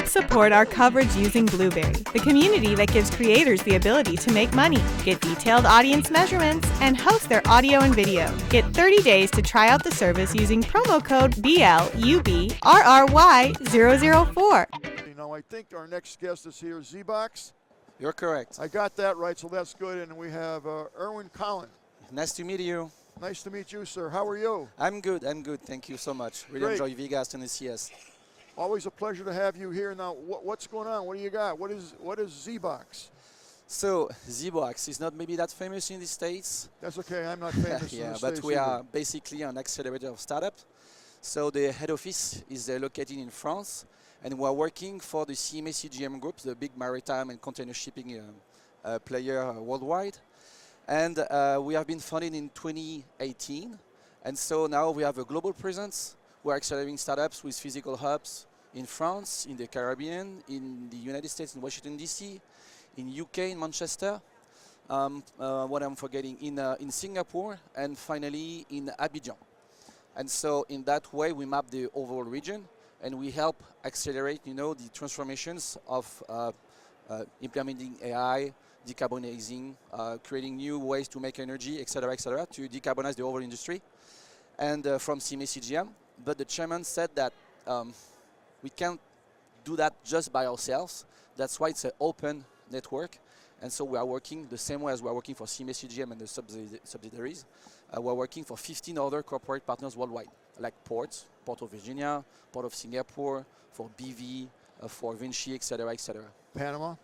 Help support our coverage using Blueberry, the community that gives creators the ability to make money, get detailed audience measurements, and host their audio and video. Get 30 days to try out the service using promo code BLUBRRY004. You know, I think our next guest is here, ZEBOX. You're correct. I got that right, so that's good. And we have Erwan Colin. Nice to meet you. Nice to meet you, sir. How are you? I'm good. Thank you so much. Really Great. enjoy Vegas and the CS. Always a pleasure to have you here. Now, what's going on? What do you got? What is ZEBOX? So, ZEBOX is not maybe that famous in the States. That's okay. I'm not famous in the States but we either. are basically an accelerator of startups. So the head office is located in France, and we are working for the CMA CGM group, the big maritime and container shipping player worldwide. And we have been founded in 2018, and so now we have a global presence. We're accelerating startups with physical hubs in France, in the Caribbean, in the United States, in Washington, D.C., in UK, in Manchester, what I'm forgetting, in Singapore, and finally in Abidjan. And so in that way, we map the overall region, and we help accelerate, the transformations of implementing AI, decarbonizing, creating new ways to make energy, et cetera, to decarbonize the overall industry. And from CMA CGM, but the chairman said that we can't do that just by ourselves. That's why it's an open network. And so we are working the same way as we are working for CMA CGM and the subsidiaries. We're working for 15 other corporate partners worldwide, like ports, Port of Virginia, Port of Singapore, for BV, for Vinci, et cetera, et cetera. Panama?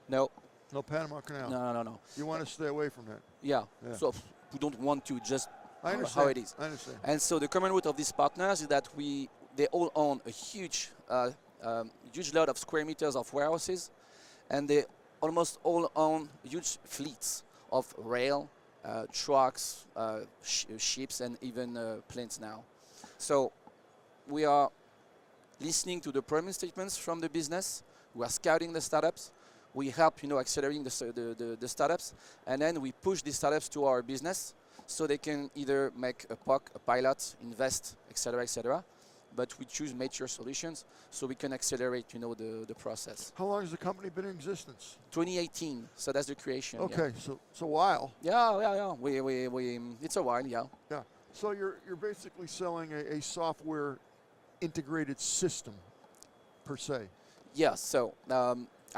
No. No Panama Canal? No. You want to stay away from that? Yeah. So we don't want to just I understand. how it is. I understand. And so the common root of these partners is that they all own a huge lot of square meters of warehouses, and they almost all own huge fleets of rail, trucks, ships, and even planes now. So we are listening to the problem statements from the business. We are scouting the startups. We help, accelerating the startups, and then we push these startups to our business so they can either make a POC, a pilot, invest, et cetera, but we choose mature solutions so we can accelerate, the process. How long has the company been in existence? 2018, so that's the creation. Okay, so it's a while. Yeah. It's a while, yeah. Yeah. So you're basically selling a software integrated system, per se. Yeah. So.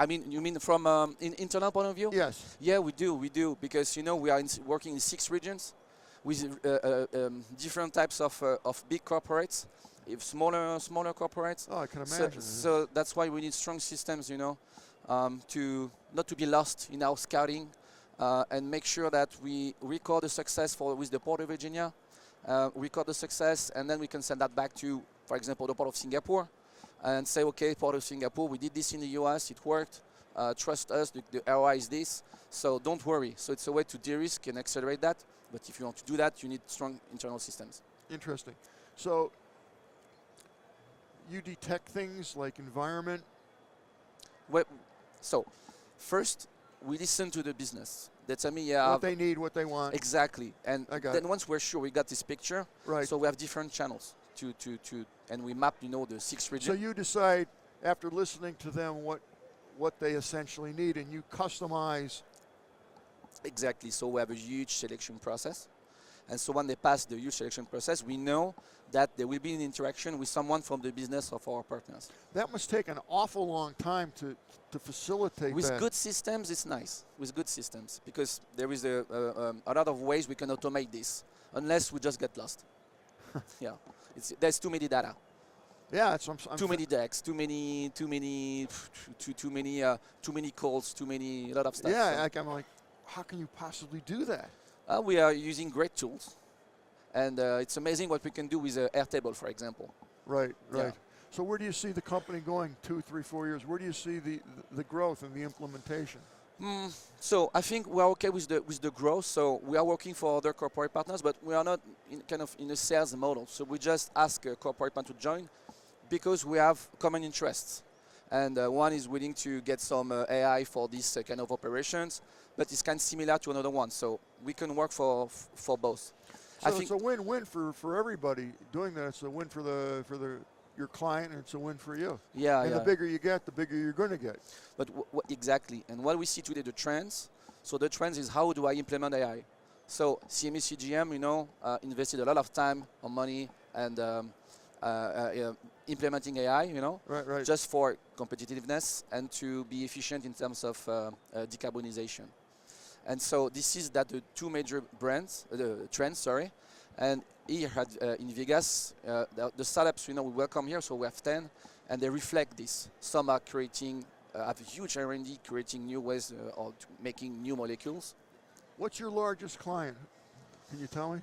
You mean from an internal point of view? Yes. Yeah, we do, because we are working in 6 regions with different types of big corporates, smaller corporates. Oh, I can imagine. So that's why we need strong systems, to not to be lost in our scouting, and make sure that we record the success with the Port of Virginia, record the success, and then we can send that back to, for example, the Port of Singapore. And say, okay, Port of Singapore, we did this in the US, it worked. Trust us, the ROI is this. So don't worry. So it's a way to de-risk and accelerate that. But if you want to do that, you need strong internal systems. Interesting. So you detect things like environment? Well, so first, we listen to the business. They tell me, what they need, what they want. Exactly. And then once we're sure we got this picture, right. So we have different channels and we map, the 6 regions. So you decide, after listening to them, what they essentially need, and you customize. Exactly. So we have a huge selection process. And so when they pass the huge selection process, we know that there will be an interaction with someone from the business of our partners. That must take an awful long time to facilitate with that. Good systems, it's nice. With good systems, because there is a lot of ways we can automate this, unless we just get lost. Yeah. There's too many data. Yeah, too many decks, too many calls, a lot of stuff. Yeah, so. I'm like, how can you possibly do that? We are using great tools, and it's amazing what we can do with Airtable, for example. Right. Yeah. So where do you see the company going 2, 3, 4 years? Where do you see the growth and the implementation? So I think we are okay with the growth. So we are working for other corporate partners, but we are not in a sales model. So we just ask a corporate partner to join because we have common interests. And one is willing to get some AI for this kind of operations, but it's kind of similar to another one. So we can work for both. So it's a win-win for everybody doing that. It's a win for the your client, and it's a win for you. Yeah, And yeah. the bigger you get, the bigger you're going to get. But exactly, and what we see today, the trends. So the trends is how do I implement AI? So CMA CGM, invested a lot of time or money and implementing AI, Right. just for competitiveness and to be efficient in terms of decarbonization. And so this is that the two major trends, and here in Vegas, the startups, we welcome here, so we have 10, and they reflect this. Some are creating, have a huge R&D, creating new ways of making new molecules. What's your largest client? Can you tell me?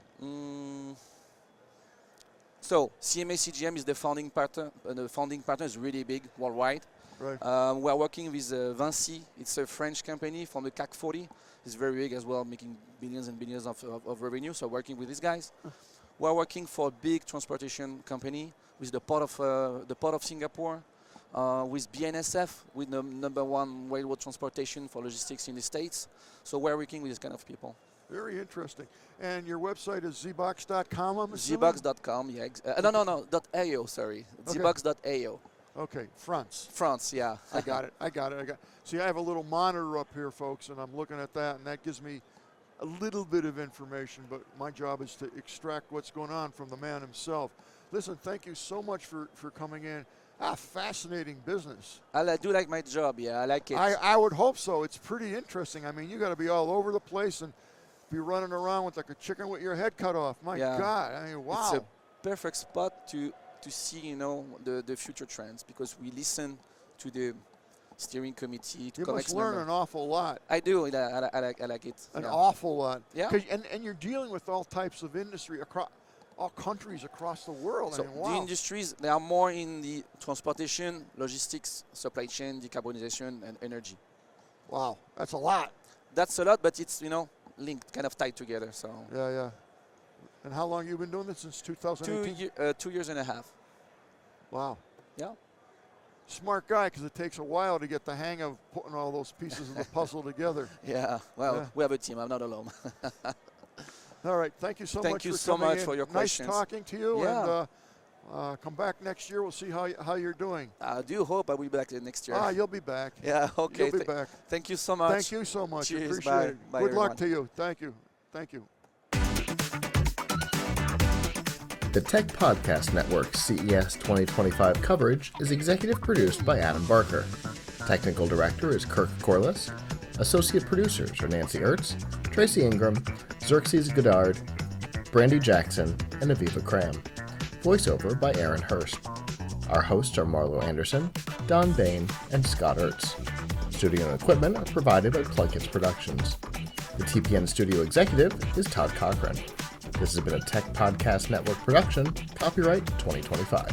So CMA CGM is the founding partner. The founding partner is really big worldwide. Right. We are working with Vinci. It's a French company from the CAC 40. It's very big as well, making billions and billions of revenue. So working with these guys. We are working for a big transportation company with the Port of Singapore, with BNSF, with the #1 railroad transportation for logistics in the States. So we're working with these kind of people. Very interesting. And your website is ZEBOX.com, I'm assuming? ZEBOX.com, yeah. No, .ao, sorry. Okay. ZEBOX.ao. Okay, France. France, yeah. I got it. See, I have a little monitor up here, folks, and I'm looking at that, and that gives me a little bit of information, but my job is to extract what's going on from the man himself. Listen, thank you so much for coming in. Fascinating business. I do like my job, yeah, I like it. I would hope so. It's pretty interesting. I mean, you got to be all over the place and be running around with like a chicken with your head cut off. My God, I mean, wow. It's a perfect spot to see, the future trends, because we listen to the steering committee, to you COMEX must learn member. an awful lot. I do, I like it. An awful lot. Yeah. And you're dealing with all types of industry across all countries across the world. So I mean, wow. the industries, they are more in the transportation, logistics, supply chain, decarbonization, and energy. Wow, that's a lot. That's a lot, but it's, linked, kind of tied together. So Yeah. And how long you been doing this? Since 2018? 2 years and a half. Wow. Yeah. Smart guy, because it takes a while to get the hang of putting all those pieces of the puzzle together. Yeah. Well, we have a team. I'm not alone. All right. Thank you so Thank much you for so coming much in. for your nice questions. talking to you. Yeah. And come back next year. We'll see how you're doing. I do hope I will be back next year. You'll be back. Yeah. Okay. You'll be back. Thank you so much. Thank you so much. Cheers, Appreciate bye. it. Bye, Good luck everyone. to you. Thank you. Thank you. The Tech Podcast Network's CES 2025 coverage is executive produced by Adam Barker. Technical director is Kirk Corliss. Associate producers are Nancy Ertz, Tracy Ingram, Xerxes Goddard, Brandy Jackson, and Aviva Cram. Voiceover by Aaron Hurst. Our hosts are Marlo Anderson, Don Bain, and Scott Ertz. Studio and equipment are provided by PLUGHITZ Productions. The TPN studio executive is Todd Cochran. This has been a Tech Podcast Network production, copyright 2025.